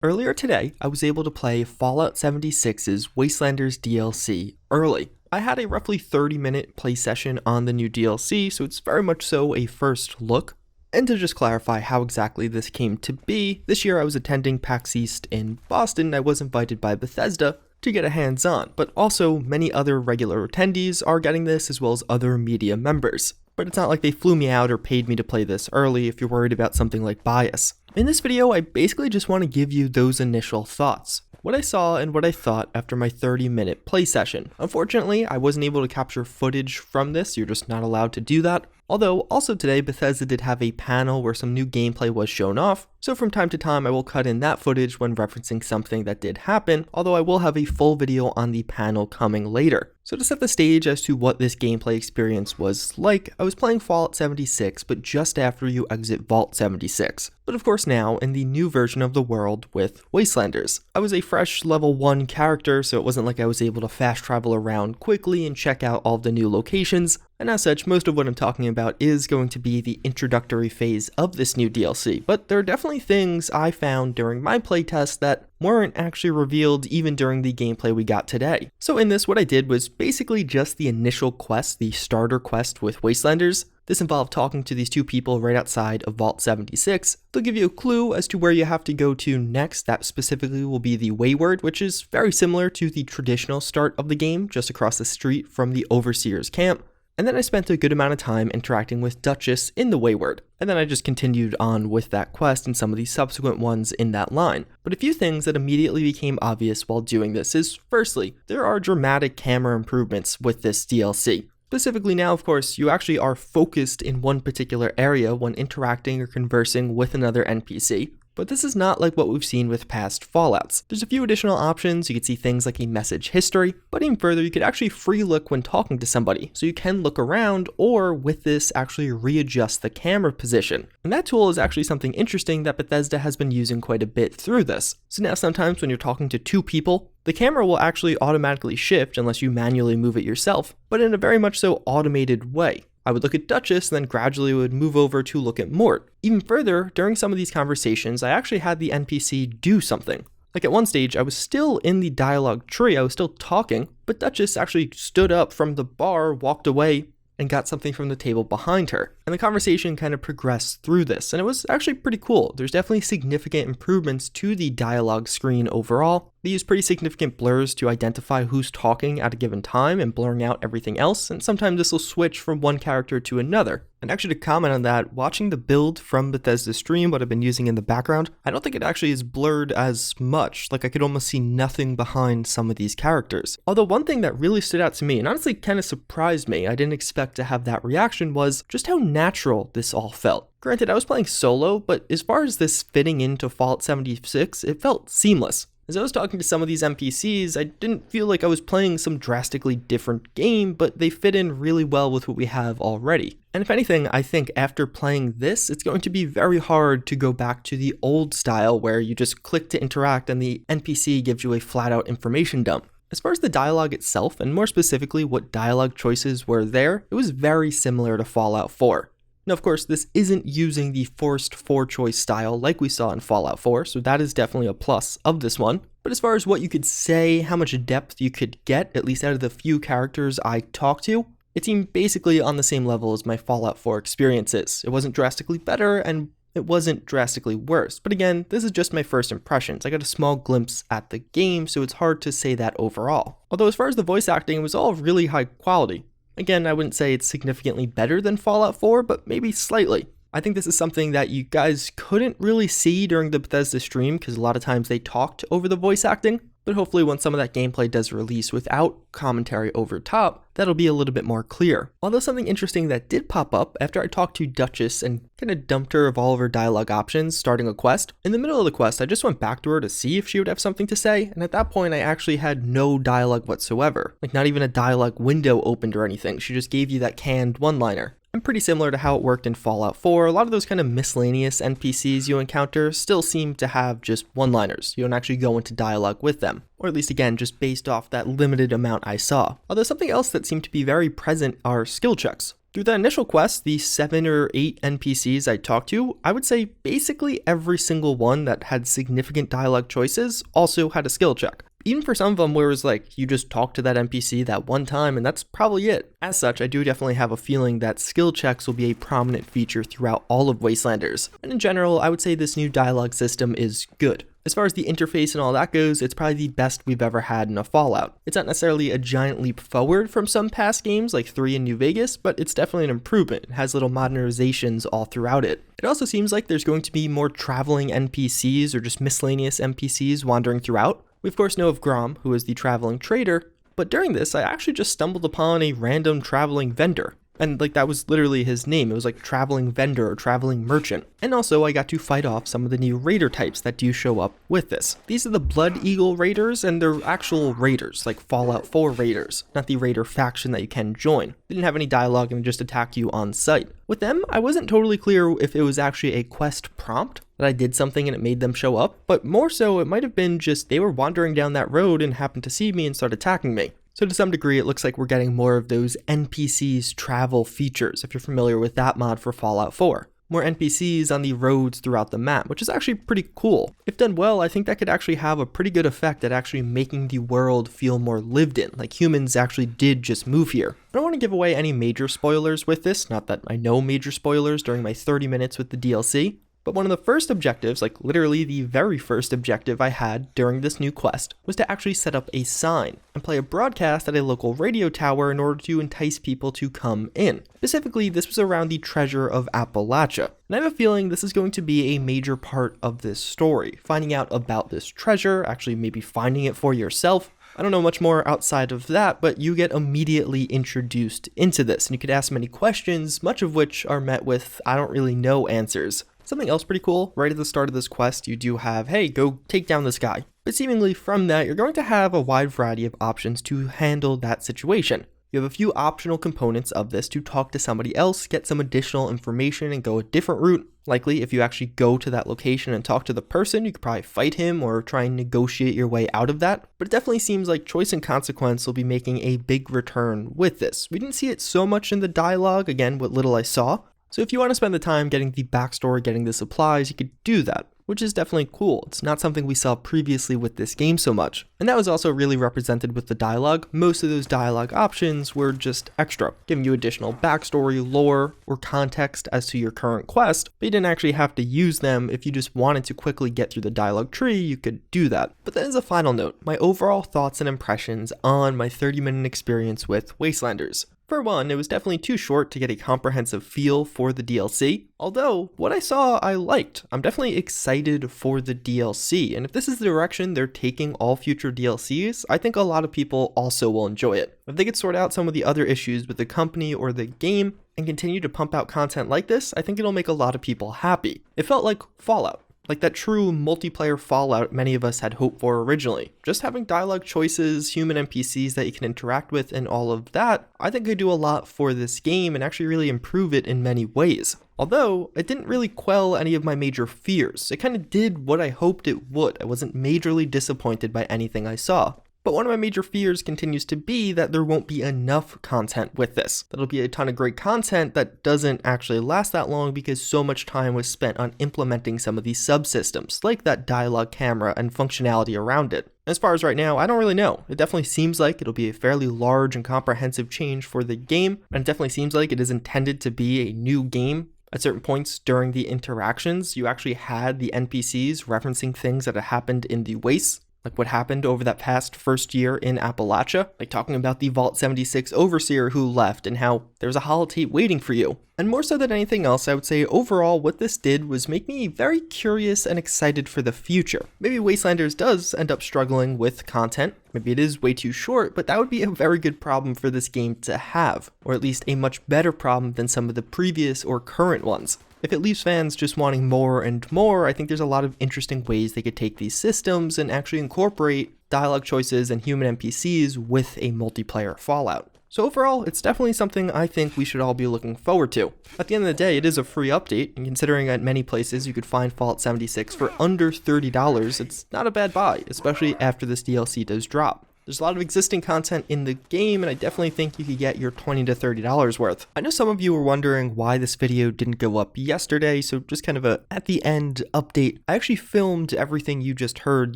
Earlier today, I was able to play Fallout 76's Wastelanders DLC early. I had a roughly 30-minute play session on the new DLC, so it's very much so a first look. And to just clarify how exactly this came to be, this year I was attending Pax East in Boston. I was invited by Bethesda to get a hands-on, but also many other regular attendees are getting this as well as other media members. But it's not like they flew me out or paid me to play this early if you're worried about something like bias. In this video, I basically just want to give you those initial thoughts. What I saw and what I thought after my 30-minute play session. Unfortunately, I wasn't able to capture footage from this, you're just not allowed to do that. Although, also today, Bethesda did have a panel where some new gameplay was shown off, so from time to time I will cut in that footage when referencing something that did happen, although I will have a full video on the panel coming later. So to set the stage as to what this gameplay experience was like, I was playing Fallout 76, but just after you exit Vault 76. But of course now, in the new version of the world with Wastelanders. I was a fresh level 1 character, so it wasn't like I was able to fast travel around quickly and check out all of the new locations. And as such, most of what I'm talking about is going to be the introductory phase of this new DLC, but there are definitely things I found during my playtest that weren't actually revealed even during the gameplay we got today. So in this, what I did was basically just the initial quest, the starter quest with Wastelanders. This involved talking to these two people right outside of Vault 76. They'll give you a clue as to where you have to go to next. That specifically will be the Wayward, which is very similar to the traditional start of the game, just across the street from the Overseer's camp. And then I spent a good amount of time interacting with Duchess in the Wayward. And then I just continued on with that quest and some of the subsequent ones in that line. But a few things that immediately became obvious while doing this is, firstly, there are dramatic camera improvements with this DLC. Specifically now, of course, you actually are focused in one particular area when interacting or conversing with another NPC. But this is not like what we've seen with past Fallouts. There's a few additional options. You could see things like a message history, but even further, you could actually free look when talking to somebody. So you can look around or with this actually readjust the camera position. And that tool is actually something interesting that Bethesda has been using quite a bit through this. So now sometimes when you're talking to two people, the camera will actually automatically shift unless you manually move it yourself, but in a very much so automated way. I would look at Duchess and then gradually would move over to look at Mort. Even further, during some of these conversations, I actually had the NPC do something. Like at one stage, I was still in the dialogue tree, I was still talking, but Duchess actually stood up from the bar, walked away, and got something from the table behind her. And the conversation kind of progressed through this, and it was actually pretty cool. There's definitely significant improvements to the dialogue screen overall. They use pretty significant blurs to identify who's talking at a given time and blurring out everything else, and sometimes this will switch from one character to another. And actually to comment on that, watching the build from Bethesda stream, what I've been using in the background, I don't think it actually is blurred as much. Like I could almost see nothing behind some of these characters. Although one thing that really stood out to me, and honestly kind of surprised me, I didn't expect to have that reaction, was just how natural this all felt. Granted, I was playing solo, but as far as this fitting into Fallout 76, it felt seamless. As I was talking to some of these NPCs, I didn't feel like I was playing some drastically different game, but they fit in really well with what we have already. And if anything, I think after playing this, it's going to be very hard to go back to the old style where you just click to interact and the NPC gives you a flat-out information dump. As far as the dialogue itself, and more specifically what dialogue choices were there, it was very similar to Fallout 4. Now, of course, this isn't using the forced 4-choice style like we saw in Fallout 4, so that is definitely a plus of this one. But as far as what you could say, how much depth you could get, at least out of the few characters I talked to, it seemed basically on the same level as my Fallout 4 experiences. It wasn't drastically better, and it wasn't drastically worse. But again, this is just my first impressions. I got a small glimpse at the game, so it's hard to say that overall. Although as far as the voice acting, it was all really high quality. Again, I wouldn't say it's significantly better than Fallout 4, but maybe slightly. I think this is something that you guys couldn't really see during the Bethesda stream because a lot of times they talked over the voice acting, but hopefully when some of that gameplay does release without commentary over top, that'll be a little bit more clear. Although something interesting that did pop up after I talked to Duchess and kind of dumped her of all of her dialogue options starting a quest, in the middle of the quest I just went back to her to see if she would have something to say, and at that point I actually had no dialogue whatsoever. Like not even a dialogue window opened or anything, she just gave you that canned one-liner. And pretty similar to how it worked in Fallout 4, a lot of those kind of miscellaneous NPCs you encounter still seem to have just one-liners. You don't actually go into dialogue with them. Or at least again, just based off that limited amount I saw. Although something else that seemed to be very present are skill checks. Through the initial quest, the 7 or 8 NPCs I talked to, I would say basically every single one that had significant dialogue choices also had a skill check. Even for some of them where it was like, you just talk to that NPC that one time and that's probably it. As such, I do definitely have a feeling that skill checks will be a prominent feature throughout all of Wastelanders. And in general, I would say this new dialogue system is good. As far as the interface and all that goes, it's probably the best we've ever had in a Fallout. It's not necessarily a giant leap forward from some past games like 3 in New Vegas, but it's definitely an improvement. It has little modernizations all throughout it. It also seems like there's going to be more traveling NPCs or just miscellaneous NPCs wandering throughout. We of course know of Grom, who is the traveling trader, but during this I actually just stumbled upon a random traveling vendor. And like that was literally his name. It was like traveling vendor or traveling merchant. And also I got to fight off some of the new raider types that do show up with this. These are the Blood Eagle raiders, and they're actual raiders, like Fallout 4 raiders, not the raider faction that you can join. They didn't have any dialogue and just attack you on sight. With them, I wasn't totally clear if it was actually a quest prompt, that I did something and it made them show up, but more so it might have been just they were wandering down that road and happened to see me and start attacking me. So to some degree, it looks like we're getting more of those NPCs travel features, if you're familiar with that mod for Fallout 4. More NPCs on the roads throughout the map, which is actually pretty cool. If done well, I think that could actually have a pretty good effect at actually making the world feel more lived in, like humans actually did just move here. I don't want to give away any major spoilers with this, not that I know major spoilers during my 30 minutes with the DLC. But one of the first objectives, like literally the very first objective I had during this new quest, was to actually set up a sign and play a broadcast at a local radio tower in order to entice people to come in. Specifically, this was around the treasure of Appalachia. And I have a feeling this is going to be a major part of this story, finding out about this treasure, actually maybe finding it for yourself. I don't know much more outside of that, but you get immediately introduced into this, and you could ask many questions, much of which are met with I don't really know answers. Something else pretty cool, right at the start of this quest, you do have, hey, go take down this guy. But seemingly from that, you're going to have a wide variety of options to handle that situation. You have a few optional components of this to talk to somebody else, get some additional information, and go a different route. Likely, if you actually go to that location and talk to the person, you could probably fight him or try and negotiate your way out of that. But it definitely seems like choice and consequence will be making a big return with this. We didn't see it so much in the dialogue, again, what little I saw. So if you want to spend the time getting the backstory, getting the supplies, you could do that, which is definitely cool. It's not something we saw previously with this game so much. And that was also really represented with the dialogue. Most of those dialogue options were just extra, giving you additional backstory, lore, or context as to your current quest, but you didn't actually have to use them. If you just wanted to quickly get through the dialogue tree, you could do that. But then as a final note, my overall thoughts and impressions on my 30-minute experience with Wastelanders. For one, it was definitely too short to get a comprehensive feel for the DLC, although what I saw I liked. I'm definitely excited for the DLC, and if this is the direction they're taking all future DLCs, I think a lot of people also will enjoy it. If they could sort out some of the other issues with the company or the game and continue to pump out content like this, I think it'll make a lot of people happy. It felt like Fallout. Like that true multiplayer Fallout many of us had hoped for originally. Just having dialogue choices, human NPCs that you can interact with, and all of that, I think could do a lot for this game and actually really improve it in many ways. Although, it didn't really quell any of my major fears. It kind of did what I hoped it would. I wasn't majorly disappointed by anything I saw. But one of my major fears continues to be that there won't be enough content with this. That'll be a ton of great content that doesn't actually last that long because so much time was spent on implementing some of these subsystems, like that dialogue camera and functionality around it. As far as right now, I don't really know. It definitely seems like it'll be a fairly large and comprehensive change for the game, and it definitely seems like it is intended to be a new game. At certain points during the interactions, you actually had the NPCs referencing things that had happened in the wastes. Like what happened over that past first year in Appalachia, like talking about the Vault 76 overseer who left and how there's a holotape waiting for you. And more so than anything else, I would say overall what this did was make me very curious and excited for the future. Maybe Wastelanders does end up struggling with content. Maybe it is way too short, but that would be a very good problem for this game to have, or at least a much better problem than some of the previous or current ones. If it leaves fans just wanting more and more, I think there's a lot of interesting ways they could take these systems and actually incorporate dialogue choices and human NPCs with a multiplayer Fallout. So overall, it's definitely something I think we should all be looking forward to. At the end of the day, it is a free update, and considering at many places you could find Fallout 76 for under $30, it's not a bad buy, especially after this DLC does drop. There's a lot of existing content in the game, and I definitely think you could get your $20 to $30 worth. I know some of you were wondering why this video didn't go up yesterday, so just kind of a at the end update. I actually filmed everything you just heard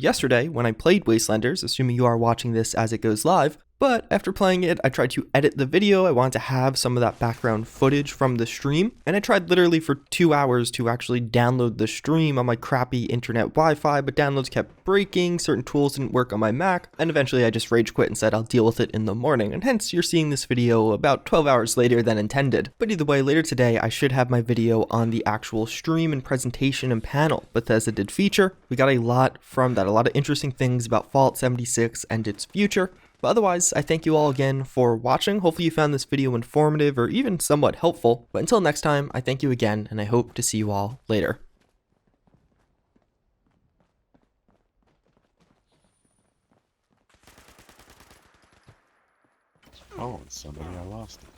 yesterday when I played Wastelanders, assuming you are watching this as it goes live. But after playing it, I tried to edit the video. I wanted to have some of that background footage from the stream, and I tried literally for 2 hours to actually download the stream on my crappy internet Wi-Fi, but downloads kept breaking, certain tools didn't work on my Mac, and eventually I just rage quit and said I'll deal with it in the morning, and hence you're seeing this video about 12 hours later than intended. But either way, later today I should have my video on the actual stream and presentation and panel Bethesda did feature. We got a lot from that, a lot of interesting things about Fallout 76 and its future. But otherwise, I thank you all again for watching. Hopefully you found this video informative or even somewhat helpful. But until next time, I thank you again, and I hope to see you all later. Oh, it's somebody I lost it.